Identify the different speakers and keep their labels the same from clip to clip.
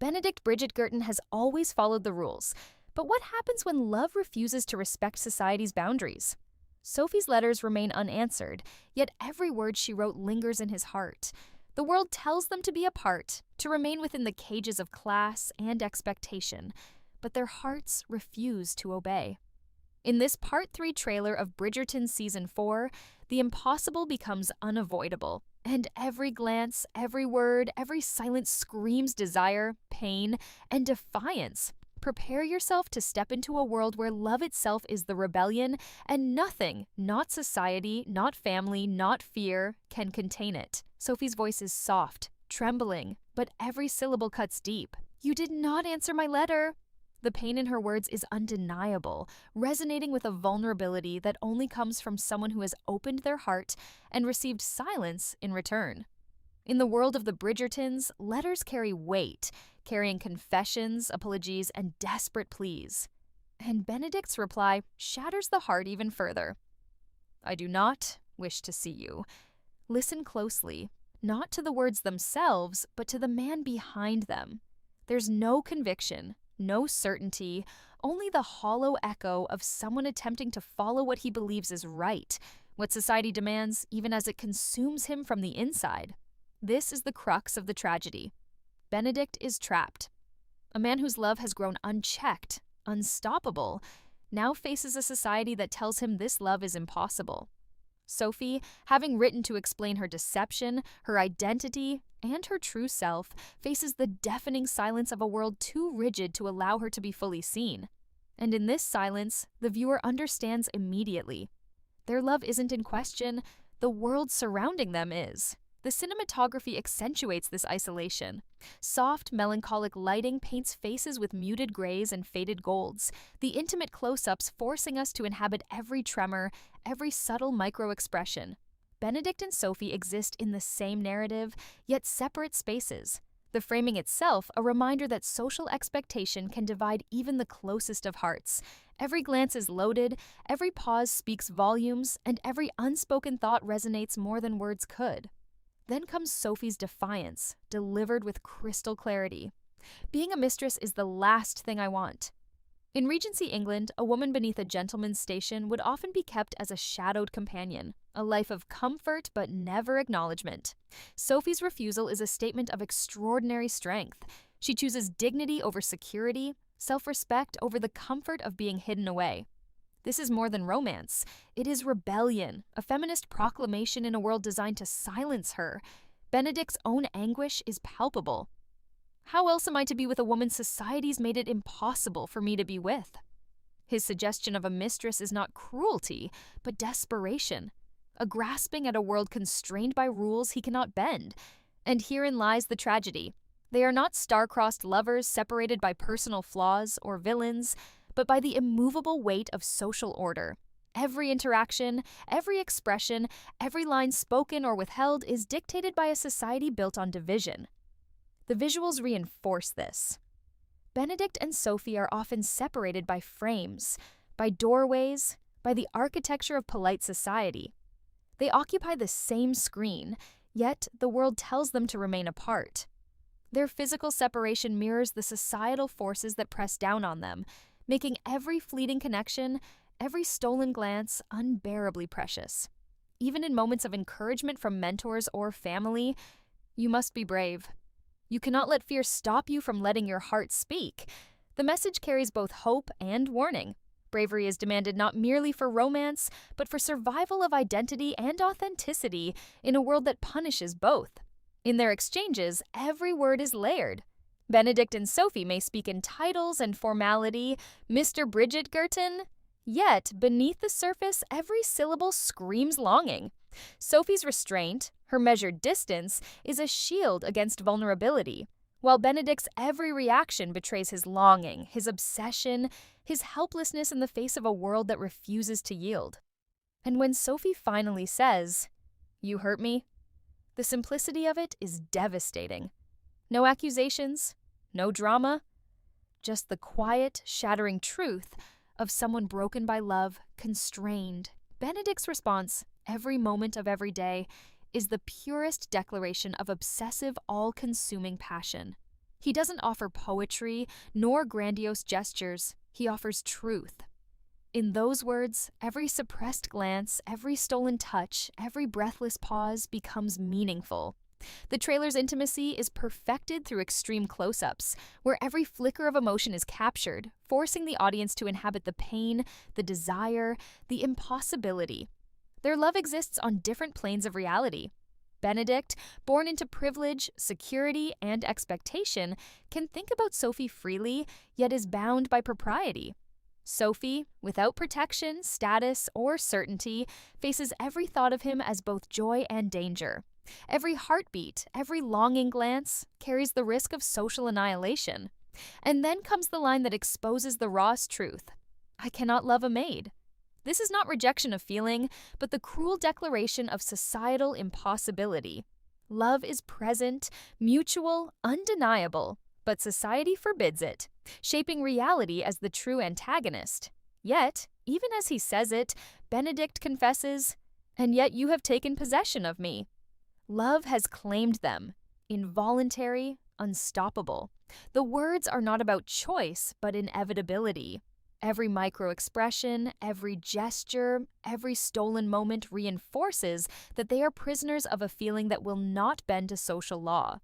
Speaker 1: Benedict Bridgerton has always followed the rules. But what happens when love refuses to respect society's boundaries? Sophie's letters remain unanswered, yet every word she wrote lingers in his heart. The world tells them to be apart, to remain within the cages of class and expectation, but their hearts refuse to obey. In this Part 3 trailer of Bridgerton Season 4, the impossible becomes unavoidable, and every glance, every word, every silence screams desire, pain, and defiance. Prepare yourself to step into a world where love itself is the rebellion, and nothing, not society, not family, not fear, can contain it. Sophie's voice is soft, trembling, but every syllable cuts deep. "You did not answer my letter." The pain in her words is undeniable, resonating with a vulnerability that only comes from someone who has opened their heart and received silence in return. In the world of the Bridgertons, letters carry weight, carrying confessions, apologies, and desperate pleas. And Benedict's reply shatters the heart even further. "I do not wish to see you." Listen closely, not to the words themselves, but to the man behind them. There's no conviction, no certainty, only the hollow echo of someone attempting to follow what he believes is right, what society demands, even as it consumes him from the inside. This is the crux of the tragedy. Benedict is trapped. A man whose love has grown unchecked, unstoppable, now faces a society that tells him this love is impossible. Sophie, having written to explain her deception, her identity, and her true self, faces the deafening silence of a world too rigid to allow her to be fully seen. And in this silence, the viewer understands immediately. Their love isn't in question, the world surrounding them is. The cinematography accentuates this isolation. Soft, melancholic lighting paints faces with muted grays and faded golds, the intimate close-ups forcing us to inhabit every tremor, every subtle micro-expression. Benedict and Sophie exist in the same narrative, yet separate spaces. The framing itself a reminder that social expectation can divide even the closest of hearts. Every glance is loaded, every pause speaks volumes, and every unspoken thought resonates more than words could. Then comes Sophie's defiance, delivered with crystal clarity. "Being a mistress is the last thing I want." In Regency England, a woman beneath a gentleman's station would often be kept as a shadowed companion, a life of comfort but never acknowledgement. Sophie's refusal is a statement of extraordinary strength. She chooses dignity over security, self-respect over the comfort of being hidden away. This is more than romance. It is rebellion, a feminist proclamation in a world designed to silence her. Benedict's own anguish is palpable. "How else am I to be with a woman society's made it impossible for me to be with?" His suggestion of a mistress is not cruelty, but desperation, a grasping at a world constrained by rules he cannot bend. And herein lies the tragedy. They are not star-crossed lovers separated by personal flaws or villains, but by the immovable weight of social order. Every interaction, every expression, every line spoken or withheld is dictated by a society built on division. The visuals reinforce this. Benedict and Sophie are often separated by frames, by doorways, by the architecture of polite society. They occupy the same screen, yet the world tells them to remain apart. Their physical separation mirrors the societal forces that press down on them, making every fleeting connection, every stolen glance unbearably precious. Even in moments of encouragement from mentors or family, you must be brave. You cannot let fear stop you from letting your heart speak. The message carries both hope and warning. Bravery is demanded not merely for romance, but for survival of identity and authenticity in a world that punishes both. In their exchanges, every word is layered. Benedict and Sophie may speak in titles and formality, Mr. Bridgerton, yet beneath the surface, every syllable screams longing. Sophie's restraint, her measured distance, is a shield against vulnerability, while Benedict's every reaction betrays his longing, his obsession, his helplessness in the face of a world that refuses to yield. And when Sophie finally says, "You hurt me," the simplicity of it is devastating. No accusations, no drama, just the quiet, shattering truth of someone broken by love, constrained. Benedict's response, every moment of every day, is the purest declaration of obsessive, all-consuming passion. He doesn't offer poetry nor grandiose gestures, he offers truth. In those words, every suppressed glance, every stolen touch, every breathless pause becomes meaningful. The trailer's intimacy is perfected through extreme close-ups, where every flicker of emotion is captured, forcing the audience to inhabit the pain, the desire, the impossibility. Their love exists on different planes of reality. Benedict, born into privilege, security, and expectation, can think about Sophie freely, yet is bound by propriety. Sophie, without protection, status, or certainty, faces every thought of him as both joy and danger. Every heartbeat, every longing glance, carries the risk of social annihilation. And then comes the line that exposes the rawest truth. I cannot love a maid. This is not rejection of feeling, but the cruel declaration of societal impossibility. Love is present, mutual, undeniable, but society forbids it, shaping reality as the true antagonist. Yet, even as he says it, Benedict confesses, "And yet you have taken possession of me." Love has claimed them, involuntary, unstoppable. The words are not about choice, but inevitability. Every micro-expression, every gesture, every stolen moment reinforces that they are prisoners of a feeling that will not bend to social law.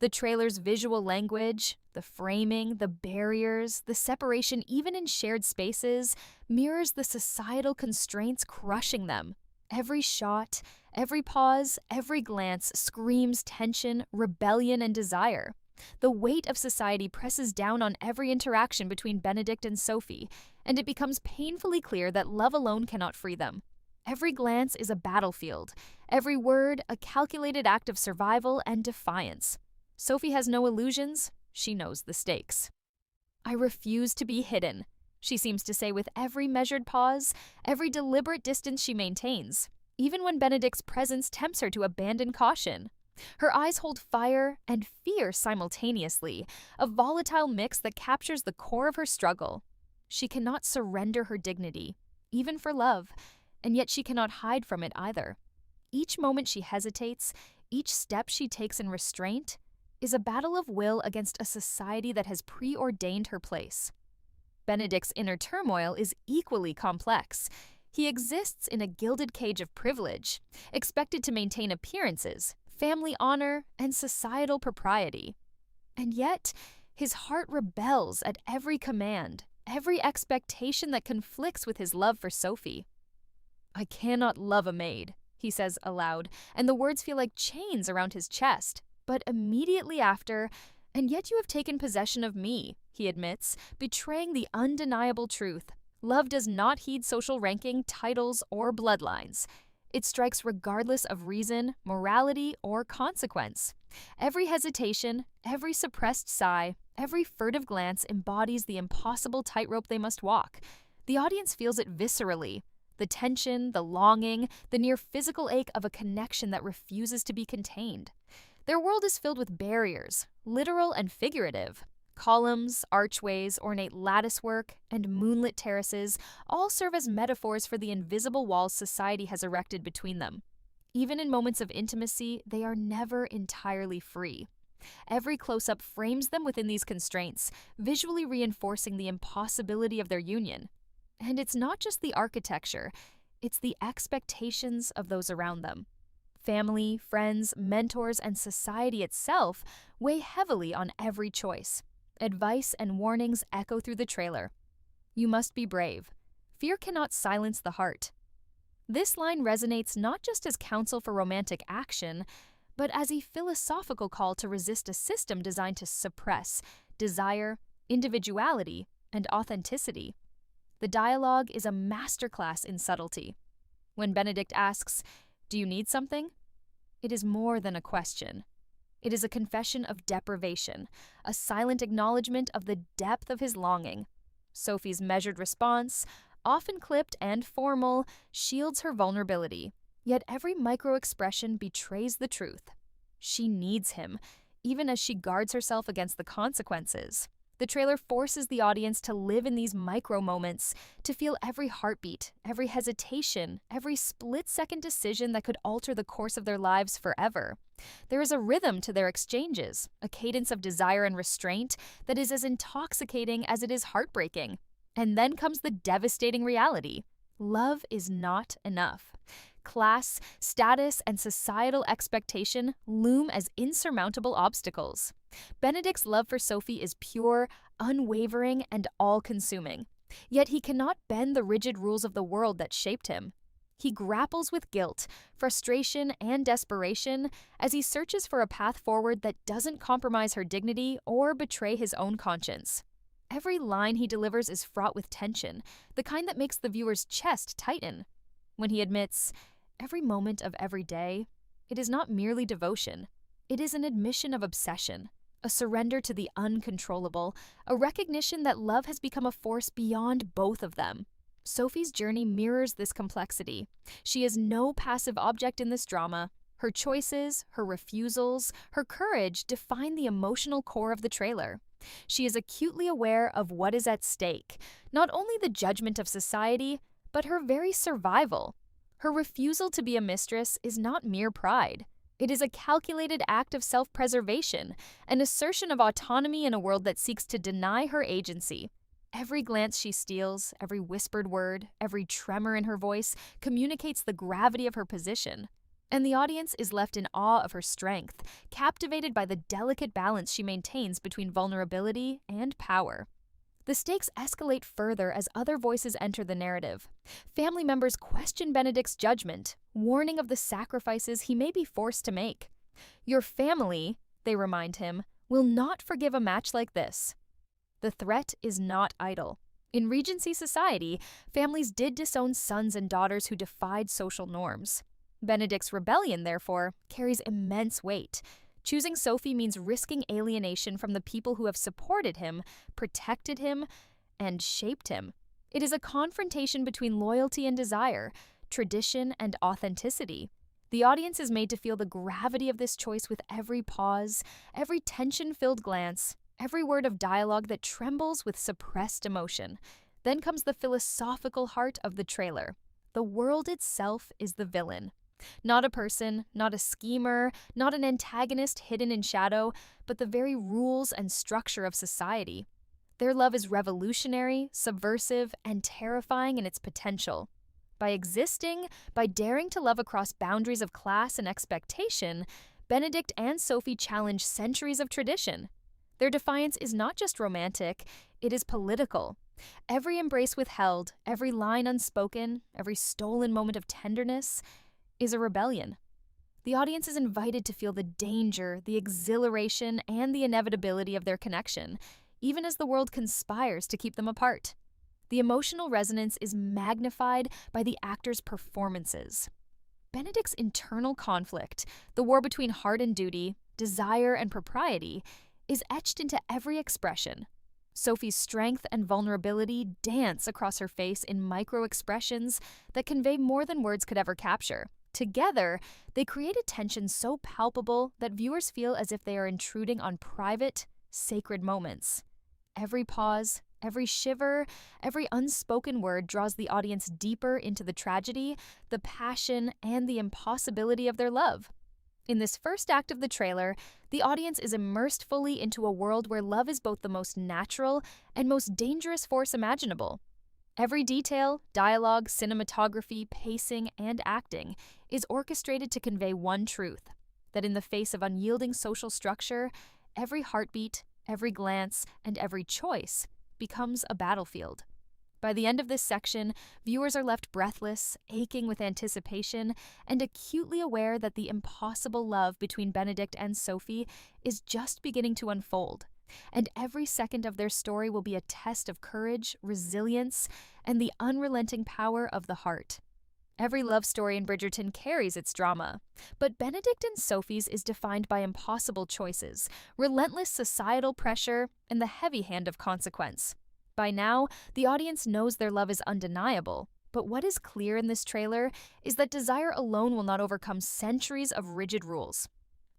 Speaker 1: The trailer's visual language, the framing, the barriers, the separation even in shared spaces, mirrors the societal constraints crushing them. Every shot, every pause, every glance screams tension, rebellion, and desire. The weight of society presses down on every interaction between Benedict and Sophie, and it becomes painfully clear that love alone cannot free them. Every glance is a battlefield, every word a calculated act of survival and defiance. Sophie has no illusions, she knows the stakes. I refuse to be hidden, she seems to say with every measured pause, every deliberate distance she maintains, even when Benedict's presence tempts her to abandon caution. Her eyes hold fire and fear simultaneously, a volatile mix that captures the core of her struggle. She cannot surrender her dignity, even for love, and yet she cannot hide from it either. Each moment she hesitates, each step she takes in restraint, is a battle of will against a society that has preordained her place. Benedict's inner turmoil is equally complex. He exists in a gilded cage of privilege, expected to maintain appearances, family honor, and societal propriety. And yet, his heart rebels at every command, every expectation that conflicts with his love for Sophie. I cannot love a maid, he says aloud, and the words feel like chains around his chest. But immediately after, and yet you have taken possession of me, he admits, betraying the undeniable truth. Love does not heed social ranking, titles, or bloodlines. It strikes regardless of reason, morality, or consequence. Every hesitation, every suppressed sigh, every furtive glance embodies the impossible tightrope they must walk. The audience feels it viscerally. The tension, the longing, the near physical ache of a connection that refuses to be contained. Their world is filled with barriers, literal and figurative. Columns, archways, ornate latticework, and moonlit terraces all serve as metaphors for the invisible walls society has erected between them. Even in moments of intimacy, they are never entirely free. Every close-up frames them within these constraints, visually reinforcing the impossibility of their union. And it's not just the architecture, it's the expectations of those around them. Family, friends, mentors, and society itself weigh heavily on every choice. Advice and warnings echo through the trailer. You must be brave. Fear cannot silence the heart. This line resonates not just as counsel for romantic action, but as a philosophical call to resist a system designed to suppress desire, individuality, and authenticity. The dialogue is a masterclass in subtlety. When Benedict asks, "Do you need something?" it is more than a question. It is a confession of deprivation, a silent acknowledgement of the depth of his longing. Sophie's measured response, often clipped and formal, shields her vulnerability, yet every micro-expression betrays the truth. She needs him, even as she guards herself against the consequences. The trailer forces the audience to live in these micro moments, to feel every heartbeat, every hesitation, every split-second decision that could alter the course of their lives forever. There is a rhythm to their exchanges, a cadence of desire and restraint that is as intoxicating as it is heartbreaking. And then comes the devastating reality. Love is not enough. Class, status, and societal expectation loom as insurmountable obstacles. Benedict's love for Sophie is pure, unwavering, and all-consuming. Yet he cannot bend the rigid rules of the world that shaped him. He grapples with guilt, frustration, and desperation as he searches for a path forward that doesn't compromise her dignity or betray his own conscience. Every line he delivers is fraught with tension, the kind that makes the viewer's chest tighten. When he admits, "Every moment of every day," it is not merely devotion. It is an admission of obsession, a surrender to the uncontrollable, a recognition that love has become a force beyond both of them. Sophie's journey mirrors this complexity. She is no passive object in this drama. Her choices, her refusals, her courage define the emotional core of the trailer. She is acutely aware of what is at stake, not only the judgment of society, but her very survival. Her refusal to be a mistress is not mere pride. It is a calculated act of self-preservation, an assertion of autonomy in a world that seeks to deny her agency. Every glance she steals, every whispered word, every tremor in her voice communicates the gravity of her position. And the audience is left in awe of her strength, captivated by the delicate balance she maintains between vulnerability and power. The stakes escalate further as other voices enter the narrative. Family members question Benedict's judgment, warning of the sacrifices he may be forced to make. "Your family," they remind him, "will not forgive a match like this." The threat is not idle. In Regency society, families did disown sons and daughters who defied social norms. Benedict's rebellion, therefore, carries immense weight. Choosing Sophie means risking alienation from the people who have supported him, protected him, and shaped him. It is a confrontation between loyalty and desire, tradition and authenticity. The audience is made to feel the gravity of this choice with every pause, every tension-filled glance, every word of dialogue that trembles with suppressed emotion. Then comes the philosophical heart of the trailer. The world itself is the villain. Not a person, not a schemer, not an antagonist hidden in shadow, but the very rules and structure of society. Their love is revolutionary, subversive, and terrifying in its potential. By existing, by daring to love across boundaries of class and expectation, Benedict and Sophie challenge centuries of tradition. Their defiance is not just romantic, it is political. Every embrace withheld, every line unspoken, every stolen moment of tenderness is a rebellion. The audience is invited to feel the danger, the exhilaration, and the inevitability of their connection, even as the world conspires to keep them apart. The emotional resonance is magnified by the actors' performances. Benedict's internal conflict, the war between heart and duty, desire and propriety, is etched into every expression. Sophie's strength and vulnerability dance across her face in micro-expressions that convey more than words could ever capture. Together, they create a tension so palpable that viewers feel as if they are intruding on private, sacred moments. Every pause, every shiver, every unspoken word draws the audience deeper into the tragedy, the passion, and the impossibility of their love. In this first act of the trailer, the audience is immersed fully into a world where love is both the most natural and most dangerous force imaginable. Every detail, dialogue, cinematography, pacing, and acting is orchestrated to convey one truth, that in the face of unyielding social structure, every heartbeat, every glance, and every choice becomes a battlefield. By the end of this section, viewers are left breathless, aching with anticipation, and acutely aware that the impossible love between Benedict and Sophie is just beginning to unfold. And every second of their story will be a test of courage, resilience, and the unrelenting power of the heart. Every love story in Bridgerton carries its drama, but Benedict and Sophie's is defined by impossible choices, relentless societal pressure, and the heavy hand of consequence. By now, the audience knows their love is undeniable, but what is clear in this trailer is that desire alone will not overcome centuries of rigid rules.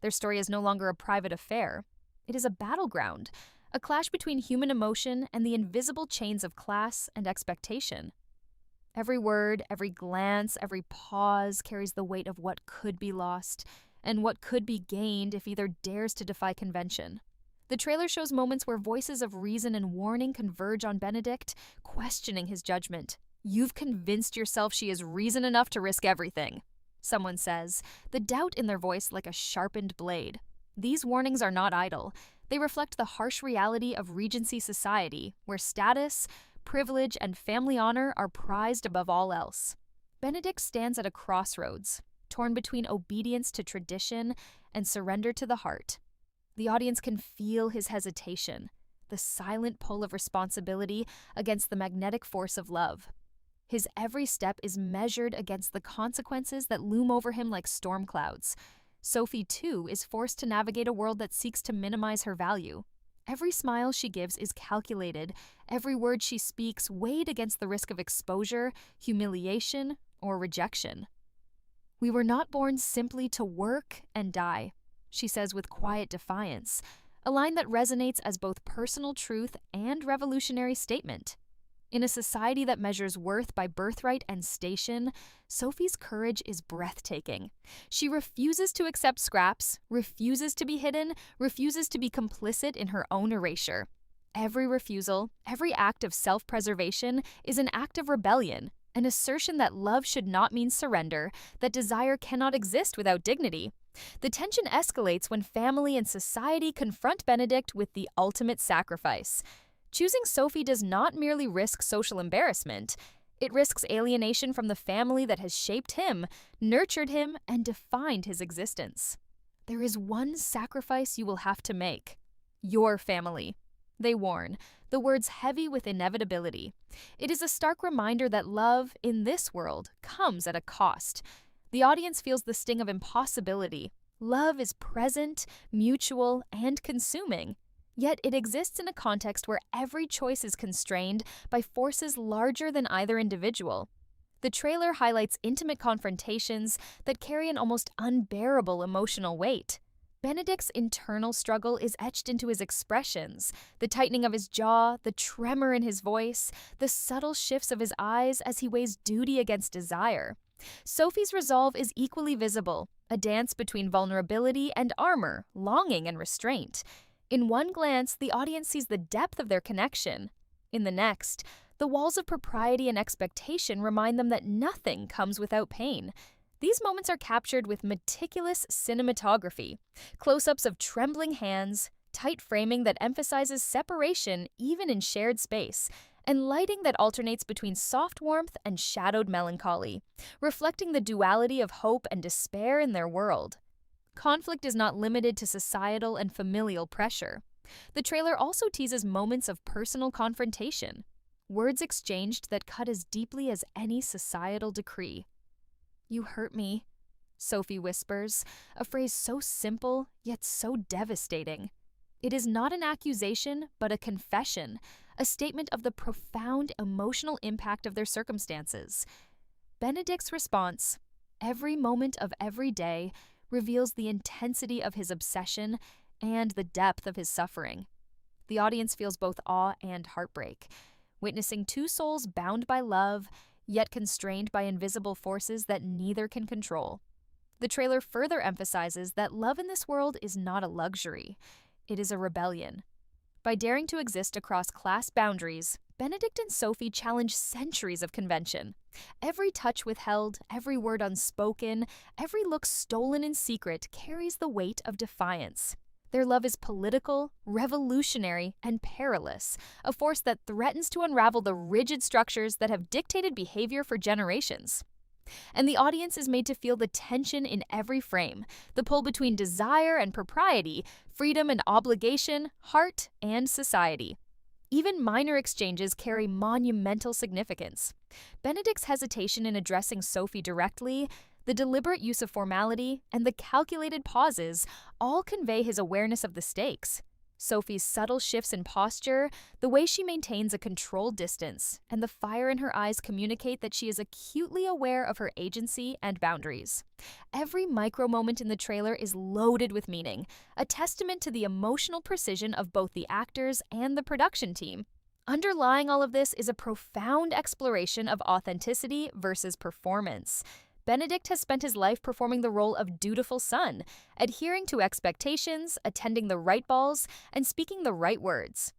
Speaker 1: Their story is no longer a private affair. It is a battleground, a clash between human emotion and the invisible chains of class and expectation. Every word, every glance, every pause carries the weight of what could be lost and what could be gained if either dares to defy convention. The trailer shows moments where voices of reason and warning converge on Benedict, questioning his judgment. "You've convinced yourself she is reason enough to risk everything," someone says, the doubt in their voice like a sharpened blade. These warnings are not idle. They reflect the harsh reality of Regency society, where status, privilege, and family honor are prized above all else. Benedict stands at a crossroads, torn between obedience to tradition and surrender to the heart. The audience can feel his hesitation, the silent pull of responsibility against the magnetic force of love. His every step is measured against the consequences that loom over him like storm clouds. Sophie, too, is forced to navigate a world that seeks to minimize her value. Every smile she gives is calculated, every word she speaks weighed against the risk of exposure, humiliation, or rejection. "We were not born simply to work and die," she says with quiet defiance, a line that resonates as both personal truth and revolutionary statement. In a society that measures worth by birthright and station, Sophie's courage is breathtaking. She refuses to accept scraps, refuses to be hidden, refuses to be complicit in her own erasure. Every refusal, every act of self-preservation is an act of rebellion, an assertion that love should not mean surrender, that desire cannot exist without dignity. The tension escalates when family and society confront Benedict with the ultimate sacrifice. Choosing Sophie does not merely risk social embarrassment, it risks alienation from the family that has shaped him, nurtured him, and defined his existence. "There is one sacrifice you will have to make. Your family," they warn, the words heavy with inevitability. It is a stark reminder that love, in this world, comes at a cost. The audience feels the sting of impossibility. Love is present, mutual, and consuming. Yet it exists in a context where every choice is constrained by forces larger than either individual. The trailer highlights intimate confrontations that carry an almost unbearable emotional weight. Benedict's internal struggle is etched into his expressions, the tightening of his jaw, the tremor in his voice, the subtle shifts of his eyes as he weighs duty against desire. Sophie's resolve is equally visible, a dance between vulnerability and armor, longing and restraint. In one glance, the audience sees the depth of their connection. In the next, the walls of propriety and expectation remind them that nothing comes without pain. These moments are captured with meticulous cinematography, close-ups of trembling hands, tight framing that emphasizes separation even in shared space, and lighting that alternates between soft warmth and shadowed melancholy, reflecting the duality of hope and despair in their world. Conflict is not limited to societal and familial pressure. The trailer also teases moments of personal confrontation, words exchanged that cut as deeply as any societal decree. "You hurt me," Sophie whispers, a phrase so simple yet so devastating. It is not an accusation, but a confession, a statement of the profound emotional impact of their circumstances. Benedict's response, "Every moment of every day," reveals the intensity of his obsession and the depth of his suffering. The audience feels both awe and heartbreak, witnessing two souls bound by love, yet constrained by invisible forces that neither can control. The trailer further emphasizes that love in this world is not a luxury, it is a rebellion. By daring to exist across class boundaries, Benedict and Sophie challenge centuries of convention. Every touch withheld, every word unspoken, every look stolen in secret carries the weight of defiance. Their love is political, revolutionary, and perilous, a force that threatens to unravel the rigid structures that have dictated behavior for generations. And the audience is made to feel the tension in every frame, the pull between desire and propriety, freedom and obligation, heart and society. Even minor exchanges carry monumental significance. Benedict's hesitation in addressing Sophie directly, the deliberate use of formality, and the calculated pauses all convey his awareness of the stakes. Sophie's subtle shifts in posture, the way she maintains a controlled distance, and the fire in her eyes communicate that she is acutely aware of her agency and boundaries. Every micro moment in the trailer is loaded with meaning, a testament to the emotional precision of both the actors and the production team. Underlying all of this is a profound exploration of authenticity versus performance. Benedict has spent his life performing the role of dutiful son, adhering to expectations, attending the right balls, and speaking the right words.